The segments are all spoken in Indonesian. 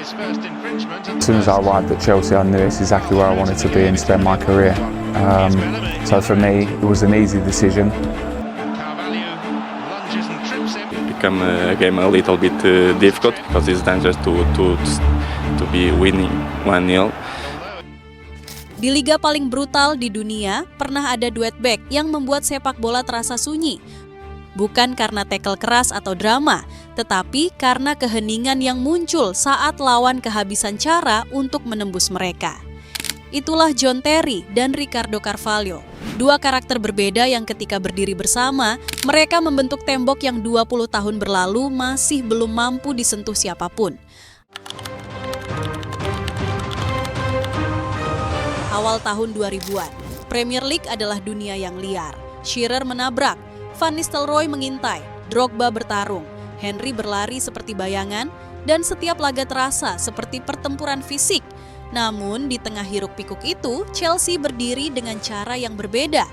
As soon as I arrived at Chelsea, I knew it's exactly where I wanted to be and spend my career. So for me, it was an easy decision. It became a game a little bit difficult because it's dangerous to be winning 1-0. Di liga paling brutal di dunia, pernah ada duet back yang membuat sepak bola terasa sunyi. Bukan karena tackle keras atau drama, tetapi karena keheningan yang muncul saat lawan kehabisan cara untuk menembus mereka. Itulah John Terry dan Ricardo Carvalho, dua karakter berbeda yang ketika berdiri bersama, mereka membentuk tembok yang 20 tahun berlalu masih belum mampu disentuh siapapun. Awal tahun 2000-an, Premier League adalah dunia yang liar. Shearer menabrak, Van Nistelrooy mengintai, Drogba bertarung, Henry berlari seperti bayangan, dan setiap laga terasa seperti pertempuran fisik. Namun di tengah hiruk-pikuk itu, Chelsea berdiri dengan cara yang berbeda.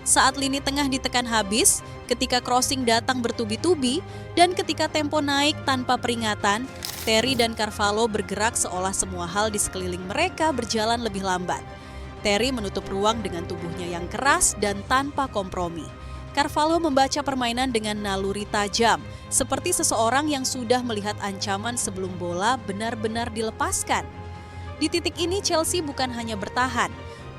Saat lini tengah ditekan habis, ketika crossing datang bertubi-tubi, dan ketika tempo naik tanpa peringatan, Terry dan Carvalho bergerak seolah semua hal di sekeliling mereka berjalan lebih lambat. Terry menutup ruang dengan tubuhnya yang keras dan tanpa kompromi. Carvalho membaca permainan dengan naluri tajam, seperti seseorang yang sudah melihat ancaman sebelum bola benar-benar dilepaskan. Di titik ini Chelsea bukan hanya bertahan,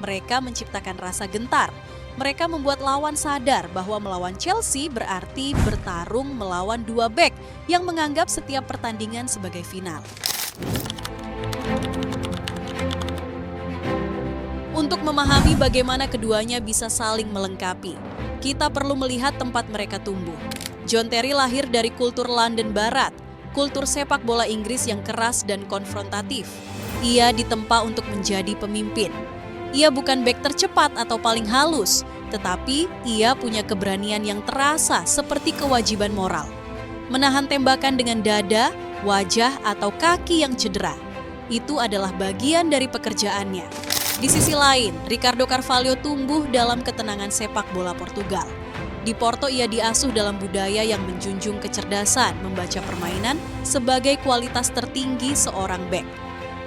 mereka menciptakan rasa gentar. Mereka membuat lawan sadar bahwa melawan Chelsea berarti bertarung melawan dua bek yang menganggap setiap pertandingan sebagai final. Untuk memahami bagaimana keduanya bisa saling melengkapi, kita perlu melihat tempat mereka tumbuh. John Terry lahir dari kultur London Barat, kultur sepak bola Inggris yang keras dan konfrontatif. Ia ditempa untuk menjadi pemimpin. Ia bukan bek tercepat atau paling halus, tetapi ia punya keberanian yang terasa seperti kewajiban moral. Menahan tembakan dengan dada, wajah, atau kaki yang cedera. Itu adalah bagian dari pekerjaannya. Di sisi lain, Ricardo Carvalho tumbuh dalam ketenangan sepak bola Portugal. Di Porto ia diasuh dalam budaya yang menjunjung kecerdasan membaca permainan sebagai kualitas tertinggi seorang bek.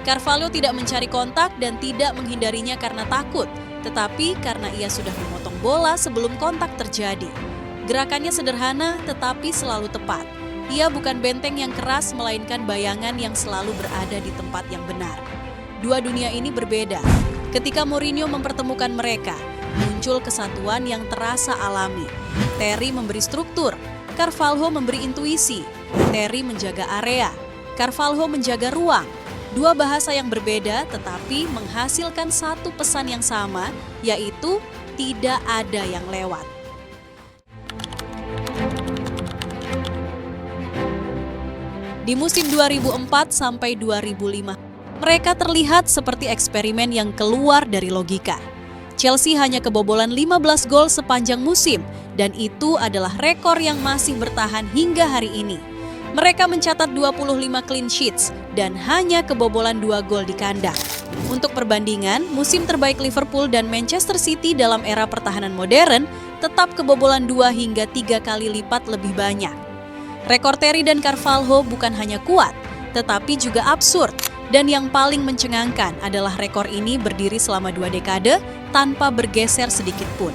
Carvalho tidak mencari kontak dan tidak menghindarinya karena takut, tetapi karena ia sudah memotong bola sebelum kontak terjadi. Gerakannya sederhana tetapi selalu tepat. Ia bukan benteng yang keras melainkan bayangan yang selalu berada di tempat yang benar. Dua dunia ini berbeda. Ketika Mourinho mempertemukan mereka, muncul kesatuan yang terasa alami. Terry memberi struktur, Carvalho memberi intuisi. Terry menjaga area, Carvalho menjaga ruang. Dua bahasa yang berbeda tetapi menghasilkan satu pesan yang sama, yaitu tidak ada yang lewat. Di musim 2004 sampai 2005, mereka terlihat seperti eksperimen yang keluar dari logika. Chelsea hanya kebobolan 15 gol sepanjang musim, dan itu adalah rekor yang masih bertahan hingga hari ini. Mereka mencatat 25 clean sheets dan hanya kebobolan 2 gol di kandang. Untuk perbandingan, musim terbaik Liverpool dan Manchester City dalam era pertahanan modern tetap kebobolan 2 hingga 3 kali lipat lebih banyak. Rekor Terry dan Carvalho bukan hanya kuat, tetapi juga absurd. Dan yang paling mencengangkan adalah rekor ini berdiri selama 2 dekade tanpa bergeser sedikit pun.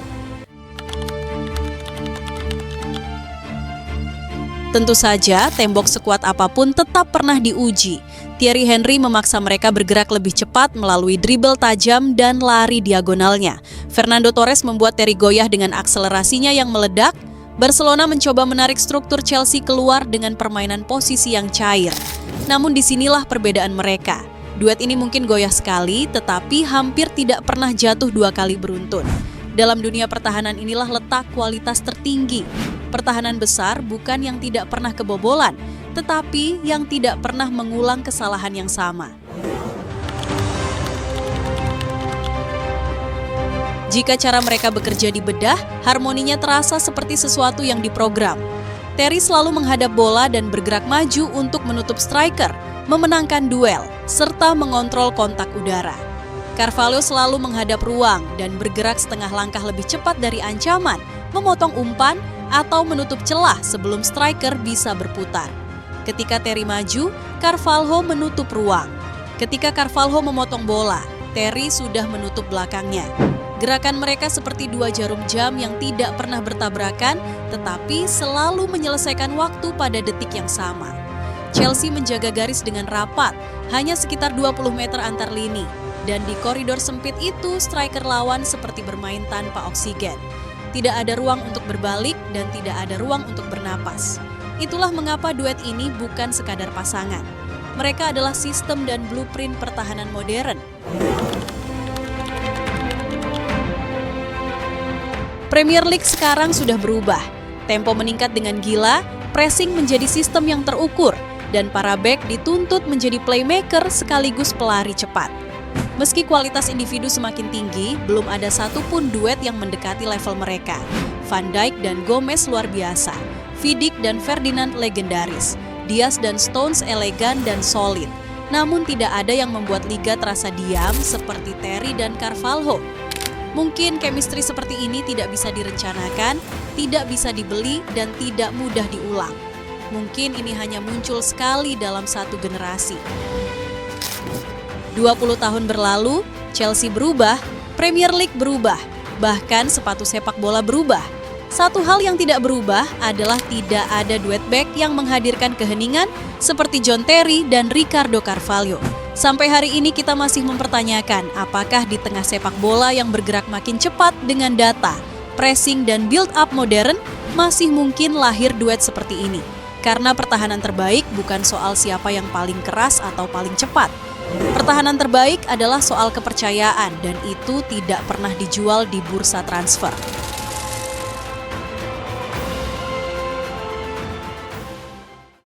Tentu saja, tembok sekuat apapun tetap pernah diuji. Thierry Henry memaksa mereka bergerak lebih cepat melalui dribble tajam dan lari diagonalnya. Fernando Torres membuat Terry goyah dengan akselerasinya yang meledak. Barcelona mencoba menarik struktur Chelsea keluar dengan permainan posisi yang cair. Namun disinilah perbedaan mereka. Duet ini mungkin goyah sekali, tetapi hampir tidak pernah jatuh 2 kali beruntun. Dalam dunia pertahanan inilah letak kualitas tertinggi. Pertahanan besar bukan yang tidak pernah kebobolan, tetapi yang tidak pernah mengulang kesalahan yang sama. Jika cara mereka bekerja dibedah, harmoninya terasa seperti sesuatu yang diprogram. Terry selalu menghadap bola dan bergerak maju untuk menutup striker, memenangkan duel, serta mengontrol kontak udara. Carvalho selalu menghadap ruang dan bergerak setengah langkah lebih cepat dari ancaman, memotong umpan, atau menutup celah sebelum striker bisa berputar. Ketika Terry maju, Carvalho menutup ruang. Ketika Carvalho memotong bola, Terry sudah menutup belakangnya. Gerakan mereka seperti dua jarum jam yang tidak pernah bertabrakan, tetapi selalu menyelesaikan waktu pada detik yang sama. Chelsea menjaga garis dengan rapat, hanya sekitar 20 meter antar lini. Dan di koridor sempit itu, striker lawan seperti bermain tanpa oksigen. Tidak ada ruang untuk berbalik dan tidak ada ruang untuk bernapas. Itulah mengapa duet ini bukan sekadar pasangan. Mereka adalah sistem dan blueprint pertahanan modern. Premier League sekarang sudah berubah. Tempo meningkat dengan gila, pressing menjadi sistem yang terukur, dan para bek dituntut menjadi playmaker sekaligus pelari cepat. Meski kualitas individu semakin tinggi, belum ada satupun duet yang mendekati level mereka. Van Dijk dan Gomez luar biasa, Vidic dan Ferdinand legendaris, Diaz dan Stones elegan dan solid. Namun tidak ada yang membuat liga terasa diam seperti Terry dan Carvalho. Mungkin chemistry seperti ini tidak bisa direncanakan, tidak bisa dibeli, dan tidak mudah diulang. Mungkin ini hanya muncul sekali dalam satu generasi. 20 tahun berlalu, Chelsea berubah, Premier League berubah, bahkan sepatu sepak bola berubah. Satu hal yang tidak berubah adalah tidak ada duet back yang menghadirkan keheningan seperti John Terry dan Ricardo Carvalho. Sampai hari ini kita masih mempertanyakan apakah di tengah sepak bola yang bergerak makin cepat dengan data, pressing dan build-up modern, masih mungkin lahir duet seperti ini. Karena pertahanan terbaik bukan soal siapa yang paling keras atau paling cepat. Pertahanan terbaik adalah soal kepercayaan dan itu tidak pernah dijual di bursa transfer.